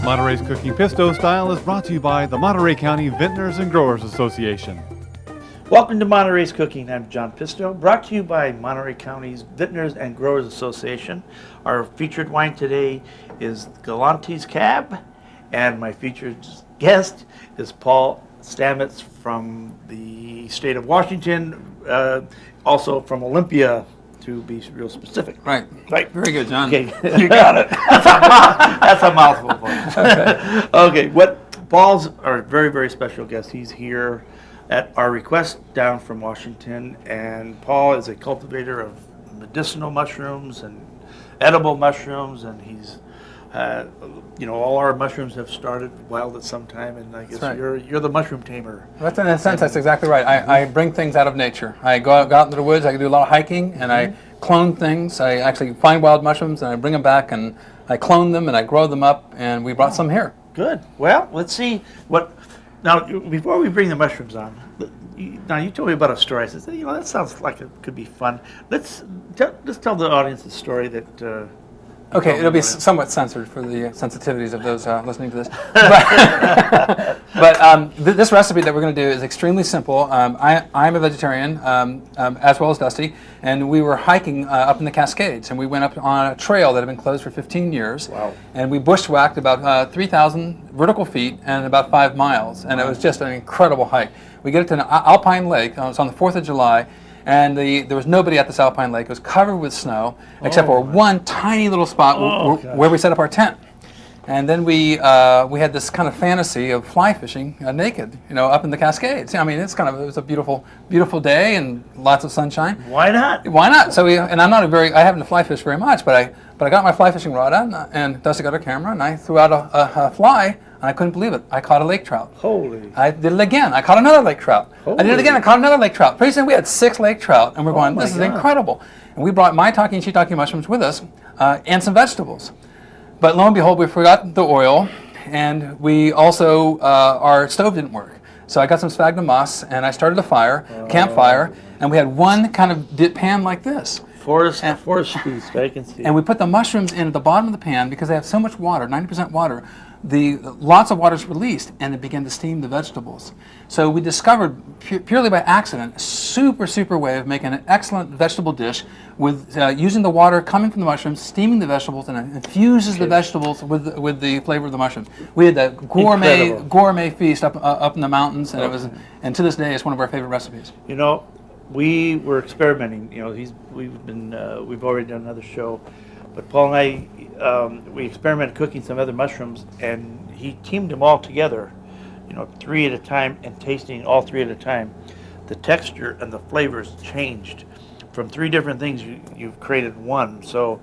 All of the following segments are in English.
Monterey's Cooking Pisto Style is brought to you by the Monterey County Vintners and Growers Association. Welcome to Monterey's Cooking. I'm John Pisto, brought to you by Monterey County's Vintners and Growers Association. Our featured wine today is Galante's Cab, and my featured guest is Paul Stamets from the state of Washington, also from Olympia, to be real specific. Right. Very good, John. Okay. You got it. That's a mouthful, folks. Okay. Paul's our very, very special guest. He's here at our request down from Washington, and Paul is a cultivator of medicinal mushrooms and edible mushrooms, and he's all our mushrooms have started wild at some time, and I guess you're the mushroom tamer. That's in a sense, that's exactly right. I bring things out of nature. I go out into the woods, I can do a lot of hiking, and I clone things. I actually find wild mushrooms, and I bring them back, and I clone them, and I grow them up, and we brought some here. Good. Well, let's see now, before we bring the mushrooms on, now you told me about a story. I said, that sounds like it could be fun. Let's tell the audience the story that... Okay, it'll be somewhat censored for the sensitivities of those listening to this. But this recipe that we're going to do is extremely simple. I'm a vegetarian, as well as Dusty, and we were hiking up in the Cascades, and we went up on a trail that had been closed for 15 years. Wow. And we bushwhacked about 3,000 vertical feet and about 5 miles, and it was just an incredible hike. We get to an alpine lake. It's on the 4th of July. And there was nobody at this alpine lake. It was covered with snow, except for one tiny little spot where we set up our tent. And then we had this kind of fantasy of fly fishing naked, up in the Cascades. I mean, it was a beautiful, beautiful day and lots of sunshine. Why not? Why not? So I haven't to fly fish very much, but I got my fly fishing rod out, and Dusty got her camera, and I threw out a fly. And I couldn't believe it. I caught a lake trout. Holy. I did it again. I caught another lake trout. Holy. I did it again. I caught another lake trout. Pretty soon we had 6 lake trout, and we're going, this is incredible. And we brought maitake and shiitake mushrooms with us, and some vegetables. But lo and behold, we forgot the oil, and we also, our stove didn't work. So I got some sphagnum moss, and I started a campfire, and we had one kind of pan like this. Forest feast, I can see. And we put the mushrooms in at the bottom of the pan because they have so much water, 90% water. Lots of water is released, and it began to steam the vegetables. So we discovered, purely by accident, a super way of making an excellent vegetable dish with using the water coming from the mushrooms, steaming the vegetables, and it infuses the vegetables with the flavor of the mushrooms. We had that gourmet feast up in the mountains, and and to this day, it's one of our favorite recipes. We were experimenting. We've already done another show, but Paul and I we experimented cooking some other mushrooms, and he teamed them all together, 3 at a time, and tasting all 3 at a time. The texture and the flavors changed from 3 different things. You've created one, so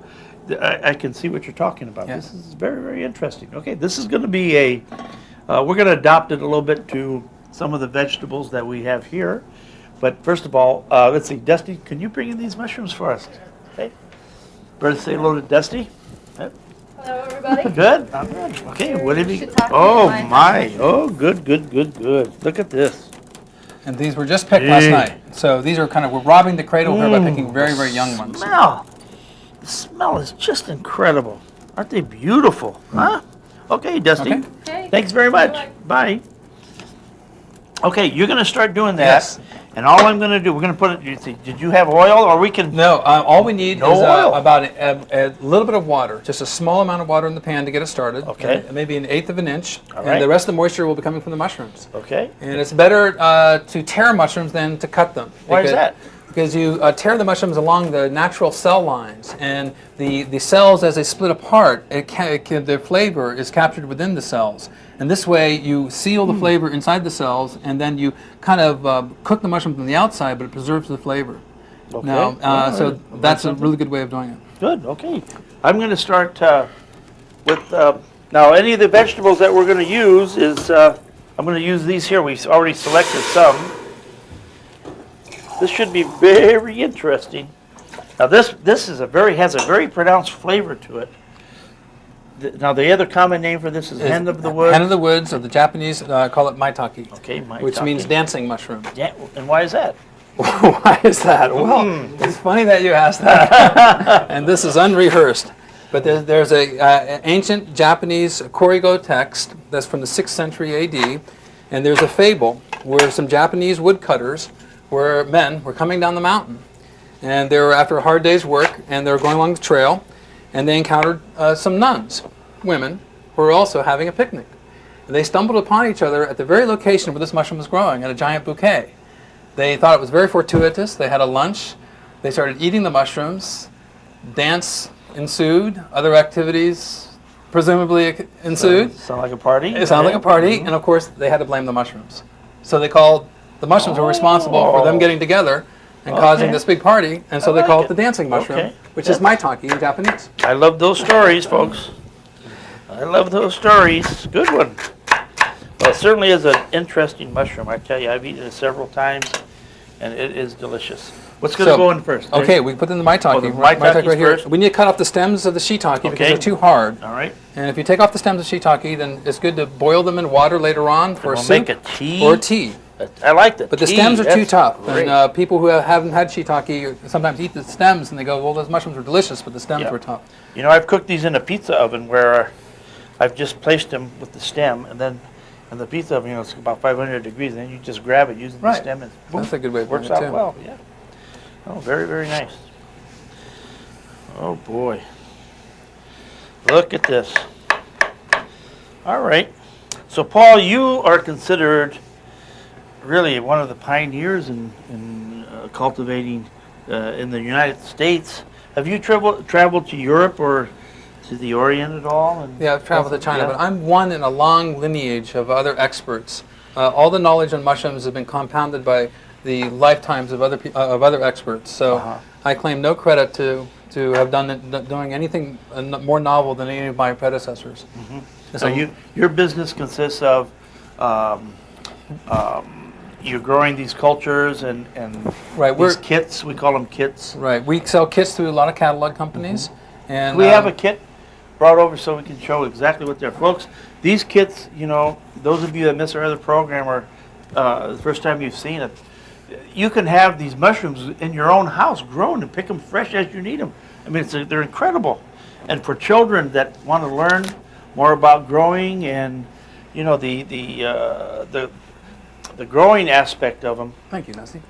I can see what you're talking about. Yes. This is very, very interesting. Okay, this is going to be we're going to adopt it a little bit to some of the vegetables that we have here. But first of all, let's see, Dusty, can you bring in these mushrooms for us? Okay. Better say hello to Dusty. Hello, everybody. Good. I'm good. Okay. What have you? Oh my! Oh, good. Look at this. And these were just picked last night. So these are we're robbing the cradle here by picking very, very young ones. The smell is just incredible. Aren't they beautiful? Huh? Okay, Dusty. Okay. Thanks very much. Bye. Okay, you're going to start doing that. Yes. And all I'm going to do, we're going to put it, did you have oil, or we can? No, all we need is oil. about a little bit of water, just a small amount of water in the pan to get it started. Okay. Maybe 1/8 of an inch. All and right. the rest of the moisture will be coming from the mushrooms. Okay. And it's better to tear mushrooms than to cut them. Why is that? Because you tear the mushrooms along the natural cell lines, and the cells, as they split apart, their flavor is captured within the cells. And this way, you seal the flavor inside the cells, and then you kind of cook the mushroom from the outside, but it preserves the flavor. Okay. Now, so that's a really good way of doing it. Good. Okay. I'm going to start with now. Any of the vegetables that we're going to use is I'm going to use these here. We've already selected some. This should be very interesting. Now this has a very pronounced flavor to it. Now the other common name for this is hen of the woods. Hen of the woods, or the Japanese call it maitake. Okay, maitake. Which means dancing mushroom. Yeah, and why is that? Why is that? Well, it's funny that you asked that. And this is unrehearsed. But there's a ancient Japanese Korigo text that's from the 6th century AD, and there's a fable where some Japanese woodcutters, men were coming down the mountain, and they were after a hard day's work, and they were going along the trail, and they encountered some nuns, women, who were also having a picnic. And they stumbled upon each other at the very location where this mushroom was growing, in a giant bouquet. They thought it was very fortuitous. They had a lunch. They started eating the mushrooms. Dance ensued. Other activities presumably ensued. Sound like a party? It sounded like a party, and of course they had to blame the mushrooms. So they called the mushrooms were responsible for them getting together and causing this big party, and so they call it the dancing mushroom, which is maitake in Japanese. I love those stories, folks. I love those stories. Good one. Well, it certainly is an interesting mushroom. I tell you, I've eaten it several times, and it is delicious. What's going to go in first? Okay, we put in the maitake. The maitake's right here. first? We need to cut off the stems of the shiitake because they're too hard. All right. And if you take off the stems of shiitake, then it's good to boil them in water later on for a soup make a tea. or a tea. I like the tea. But the stems are too tough. Great. And people who haven't had shiitake sometimes eat the stems and they go, well, those mushrooms are delicious, but the stems were tough. You know, I've cooked these in a pizza oven where I've just placed them with the stem, and then in the pizza oven, it's about 500 degrees, and then you just grab it using the stem, and boom, that's a good way of works doing it out too. well. Yeah. Oh, very, very nice. Oh boy. Look at this. All right. So, Paul, you are considered really one of the pioneers in cultivating in the United States. Have you traveled to Europe or to the Orient at all? Yeah, I've traveled to China, but I'm one in a long lineage of other experts. All the knowledge on mushrooms has been compounded by the lifetimes of other experts. So I claim no credit to have doing anything more novel than any of my predecessors. Mm-hmm. So your business consists of you're growing these cultures and these kits. We call them kits. Right. We sell kits through a lot of catalog companies. Mm-hmm. And we have a kit brought over so we can show exactly what they're. Folks, these kits, those of you that missed our other program or the first time you've seen it, you can have these mushrooms in your own house grown and pick them fresh as you need them. I mean, they're incredible. And for children that want to learn more about growing and, the growing aspect of them. Thank you, Nancy.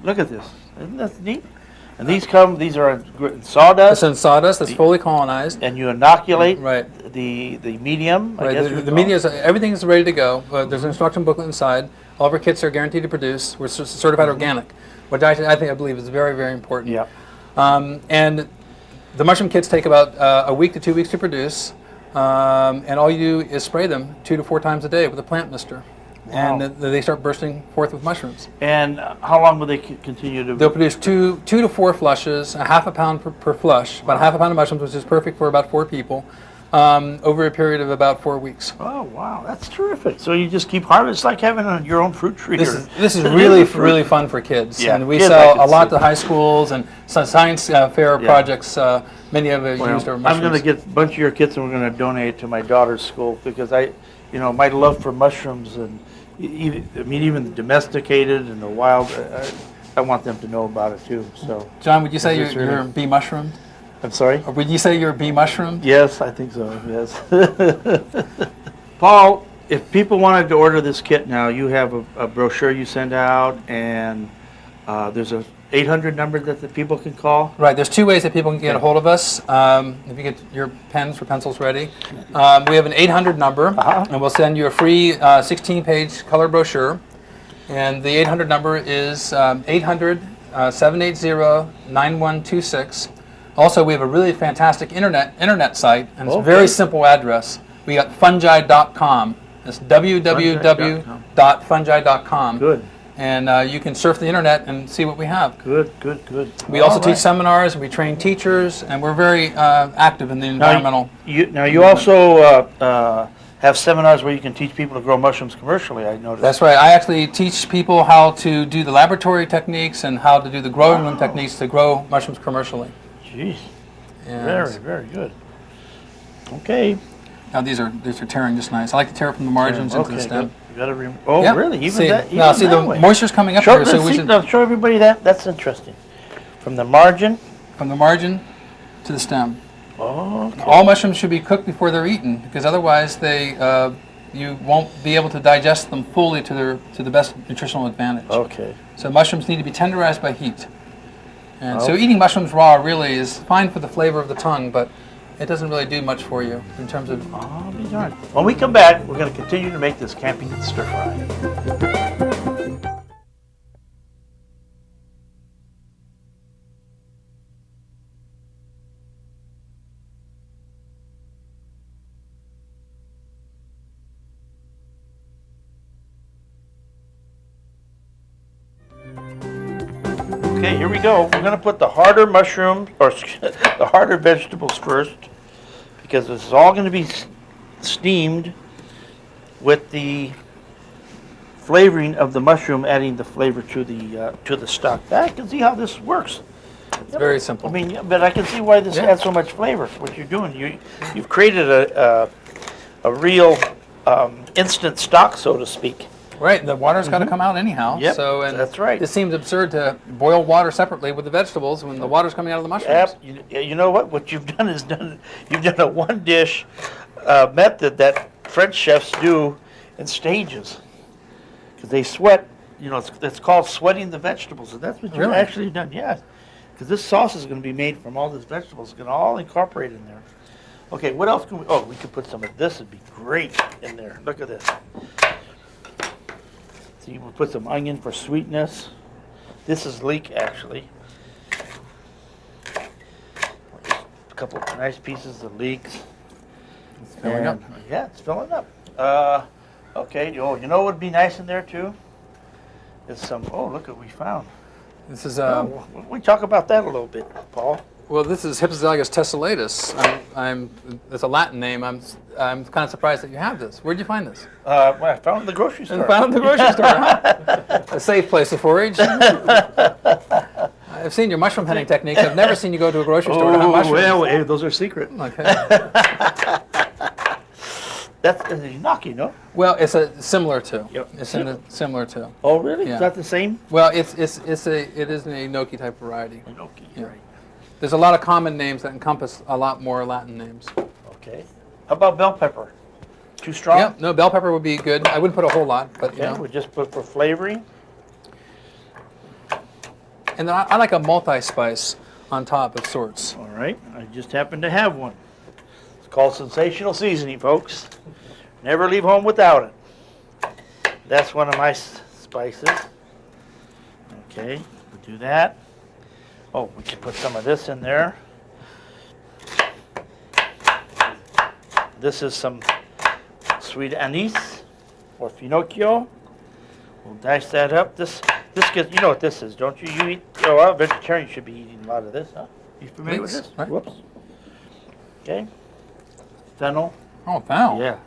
Look at this. Isn't that neat? And these are in sawdust. It's in sawdust that's fully colonized. And you inoculate the medium. Right. The medium everything is ready to go. There's an instruction booklet inside. All of our kits are guaranteed to produce. We're certified organic, which I believe is very, very important. Yeah. And the mushroom kits take about a week to 2 weeks to produce. And all you do is spray them 2 to 4 times a day with a plant mister. Wow. And they start bursting forth with mushrooms. And how long will they continue to? They'll produce two to four flushes, a half a pound per flush, about half a pound of mushrooms, which is perfect for about 4 people, over a period of about 4 weeks. Oh, wow, that's terrific. So you just keep harvesting. It's like having your own fruit tree. This is really fun for kids. Yeah, and we sell a lot to high schools and science fair projects. Many of it used our mushrooms. I'm going to get a bunch of your kits and we're going to donate it to my daughter's school because my love for mushrooms and even domesticated and the wild, I want them to know about it too. So, John, would you say you're bee mushroomed? I'm sorry? Or would you say you're bee mushroomed? Yes, I think so, yes. Paul, if people wanted to order this kit now, you have a brochure you send out and there's a 800 number that the people can call? Right, there's 2 ways that people can get a hold of us. If you get your pens or pencils ready. We have an 800 number, and we'll send you a free 16-page color brochure. And the 800 number is 800-780-9126. Also, we have a really fantastic internet site, and it's a very simple address. We got fungi.com. It's www.fungi.com. Good. And you can surf the internet and see what we have. Good. We also teach seminars, and we train teachers, and we're very active in the environmental. You also have seminars where you can teach people to grow mushrooms commercially, I noticed. That's right. I actually teach people how to do the laboratory techniques and how to do the growing room techniques to grow mushrooms commercially. Jeez. Very, very good. Okay. Now these are tearing just nice. I like to tear from the margins into the stem. Really? The moisture's coming up here, so we should show everybody that. That's interesting. From the margin to the stem. Oh, okay. All mushrooms should be cooked before they're eaten, because otherwise you won't be able to digest them fully to the best nutritional advantage. Okay. So mushrooms need to be tenderized by heat. And so Okay. eating mushrooms raw really is fine for the flavor of the tongue, but it doesn't really do much for you in terms of... I'll be darned. When we come back, we're going to continue to make this camping stir fry. Okay, here we go. We're going to put the harder mushrooms, or the harder vegetables first, because this is all going to be steamed with the flavoring of the mushroom, adding the flavor to the stock. I can see how this works. It's very simple. I mean, yeah, but I can see why this adds so much flavor. What you're doing, you've created a real instant stock, so to speak. Right, the water's got to come out anyhow. Yep, So, and that's right. It seems absurd to boil water separately with the vegetables when the water's coming out of the mushrooms. You know what? What you've done is you've done a one dish method that French chefs do in stages, because they sweat. You know, it's called sweating the vegetables, and that's what you've Really? actually done. Yeah, because this sauce is going to be made from all these vegetables. It's going to all incorporate in there. Okay, what else can we? Oh, we could put some of this. Would be great in there. Look at this. See, we'll put some onion for sweetness. This is leek, actually. A couple of nice pieces of leeks. It's filling up. Yeah, it's filling up. Okay, oh, you know what would be nice in there too? Is some, oh, look what we found. This is We talk about that a little bit, Paul. well, this is Hypsozygus tessellatus. It's a Latin name. I'm kind of surprised that you have this. Where'd you find this? Well, I found it in the grocery store. I found it in the grocery store. Huh? A safe place to forage. I've seen your mushroom hunting techniques. I've never seen you go to a grocery store to hunt mushrooms. Well, hey, those are secret. Okay. That's enoki, no? Well, it's a similar to. Yep. It's in a similar to. Oh, really? Yeah. Is that the same? Well, it is an enoki type variety. Enoki, Yeah. right. There's a lot of common names that encompass a lot more Latin names. Okay. How about bell pepper? Too strong? Yeah, no, bell pepper would be good. I wouldn't put a whole lot, but Okay, we just put for flavoring. And then I like a multi-spice on top of sorts. All right, I just happen to have one. It's called sensational seasoning, folks. Never leave home without it. That's one of my spices. Okay, we'll do that. Oh, we can put some of this in there. This is some sweet anise or finocchio. We'll dice that up. This gets, you know what this is, don't you? You eat, oh, well, vegetarian should be eating a lot of this, huh? You familiar with Leeks, this? right? Whoops. Okay. Fennel. Oh, wow. Yeah.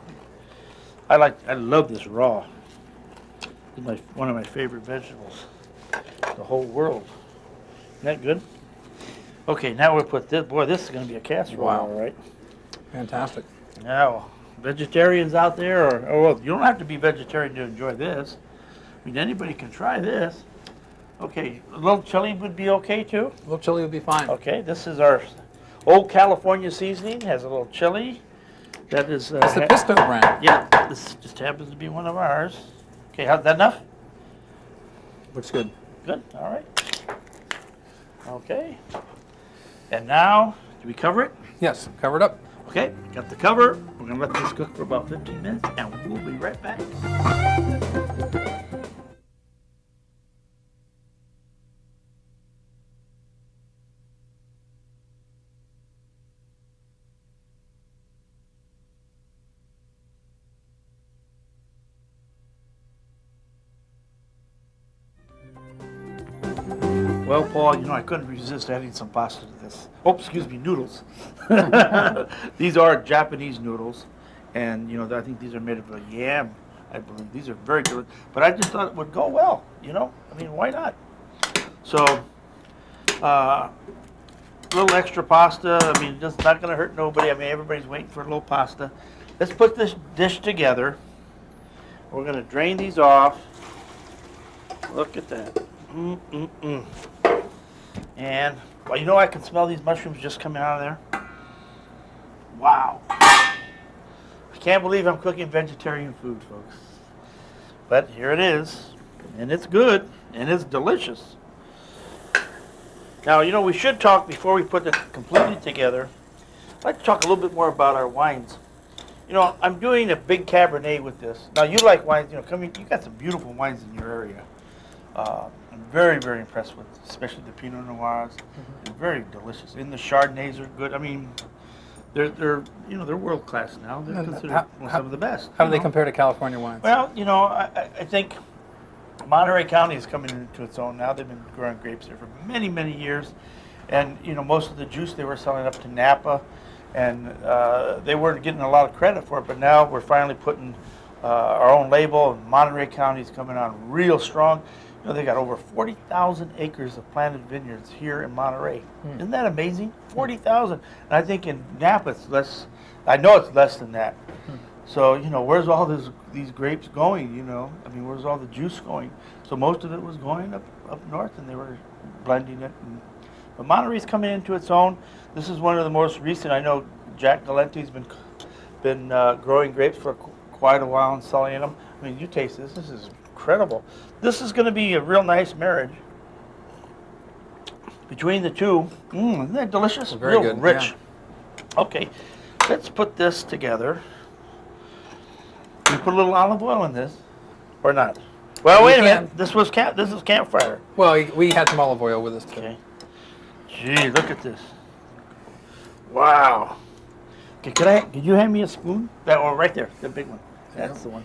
I love this raw. It's one of my favorite vegetables. The whole world. Isn't that good? Okay, now we'll put this. Boy, this is going to be a casserole, Wow. all right? Fantastic. Now, vegetarians out there, well, you don't have to be vegetarian to enjoy this. I mean, anybody can try this. Okay, a little chili would be okay too. A little chili would be fine. Okay, this is our Old California seasoning. Has a little chili. That is. It's the Pisto brand. Yeah, this just happens to be one of ours. Okay, how's that enough? Looks good. Good. All right. Okay. And now, do we cover it? Yes, covered up. Okay, got the cover. We're gonna let this cook for about 15 minutes, and we'll be right back. Well, Paul, you know, I couldn't resist adding some pasta to this. Oh, excuse me, noodles. These are Japanese noodles, and, you know, I think these are made of a yam, I believe. These are very good, but I just thought it would go well, you know? I mean, why not? So, a little extra pasta. I mean, it's not going to hurt nobody. I mean, everybody's waiting for a little pasta. Let's put this dish together. We're going to drain these off. Look at that. And, well, you know, I can smell these mushrooms just coming out of there. Wow. I can't believe I'm cooking vegetarian food, folks. But here it is. And it's good. And it's delicious. Now, you know, we should talk before we put it completely together. I'd like to talk a little bit more about our wines. You know, I'm doing a big Cabernet with this. Now, you like wines, you know, you got some beautiful wines in your area. I'm very, very impressed with, especially the Pinot Noirs. They're very delicious. And the Chardonnays are good. I mean, they're you know, they're world class now. They're considered some of the best. How do they compare to California wines? Well, you know, I think Monterey County is coming into its own now. They've been growing grapes there for many, many years. And, you know, most of the juice they were selling up to Napa. And they weren't getting a lot of credit for it. But now we're finally putting our own label. And Monterey County is coming on real strong. You know, they got over 40,000 acres of planted vineyards here in Monterey. Isn't that amazing? 40,000. And I think in Napa it's less. I know it's less than that. So, you know, where's all these grapes going, you know? I mean, where's all the juice going? So most of it was going up north, and they were blending it. But Monterey's coming into its own. This is one of the most recent. I know Jack Galente's been growing grapes for quite a while and selling them. I mean, you taste this. This is incredible. This is going to be a real nice marriage between the two. Isn't that delicious? Very real good. Rich. Yeah. Okay, let's put this together. We put a little olive oil in this, or not? Well, wait a minute. This is campfire. Well, we had some olive oil with us too. Okay. Gee, look at this. Wow. Okay, could you hand me a spoon? That one right there, the big one. That's the one.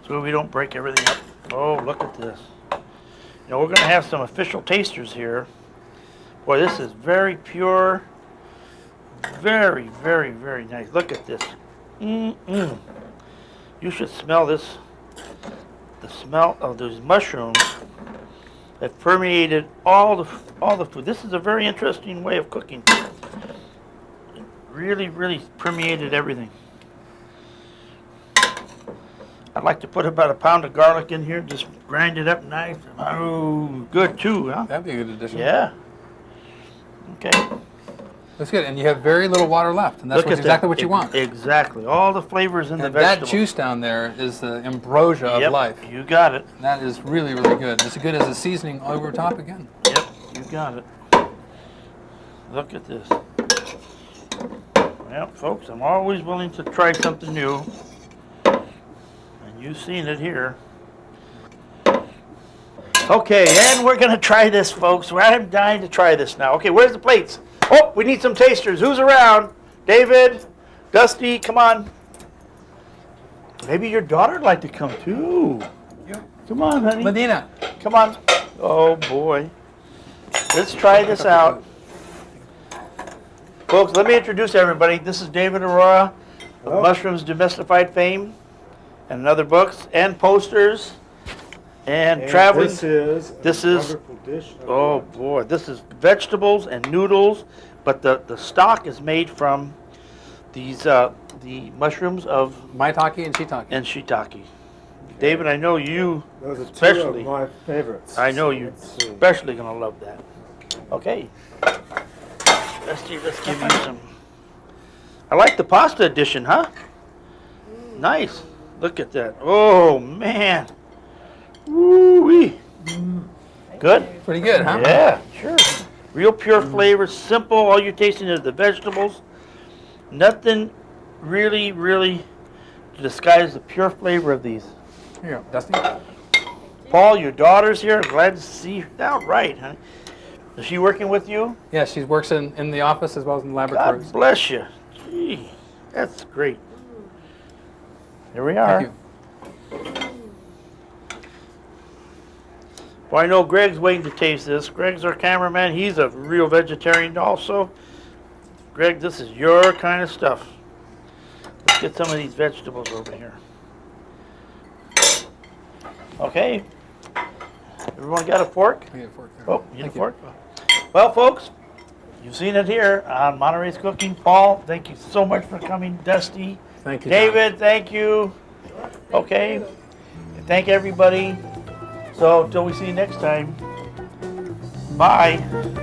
So we don't break everything up. Oh, look at this. You know, we're going to have some official tasters here. Boy, this is very pure. Very, very, very nice. Look at this. You should smell this. The smell of those mushrooms that permeated all the food. This is a very interesting way of cooking. It really, really permeated everything. I'd like to put about a pound of garlic in here. Just grind it up nice. Oh, good too, huh? That'd be a good addition. Yeah. Okay. That's good. And you have very little water left, and that's exactly what you want. Exactly. All the flavors in the And vegetables. that juice down there is the ambrosia of life. You got it. That is really, really good. It's as good as a seasoning over top again. Yep, you got it. Look at this. Well, folks, I'm always willing to try something new. And you've seen it here. Okay, and we're going to try this, folks. I'm dying to try this now. Okay, where's the plates? Oh, we need some tasters. Who's around? David, Dusty, come on. Maybe your daughter'd like to come too. Come on, honey. Medina. Come on. Oh, boy. Let's try this out. Folks, let me introduce everybody. This is David Aurora of Mushrooms Demystified fame and other books and posters and traveling. This is a wonderful dish. Oh, boy. This is vegetables and noodles, but the stock is made from these the mushrooms of Maitake and shiitake. shiitake. David, I know you Those are especially. two of my favorites. I know you're especially going to love that. Okay. Let's give you some. I like the pasta edition, huh? Nice. Look at that. Oh, man. Woo-wee. Good? Pretty good, huh? Yeah, sure. Real pure flavor, simple. All you're tasting is the vegetables. Nothing really, really to disguise the pure flavor of these. Here you go, Dusty. Paul, your daughter's here. I'm glad to see you. All right, honey. Is she working with you? Yeah, she works in the office as well as in the laboratories. God bless you. Gee, that's great. Here we are. Thank you. Well, I know Greg's waiting to taste this. Greg's our cameraman. He's a real vegetarian also. Greg, this is your kind of stuff. Let's get some of these vegetables over here. Okay. Everyone got a fork? I get a fork there. Oh, you need a Thank you. fork? Well, folks, you've seen it here on Monterey's Cooking. Paul, thank you so much for coming. Dusty. Thank you, David, thank you. Okay. Thank everybody. So, until we see you next time, bye.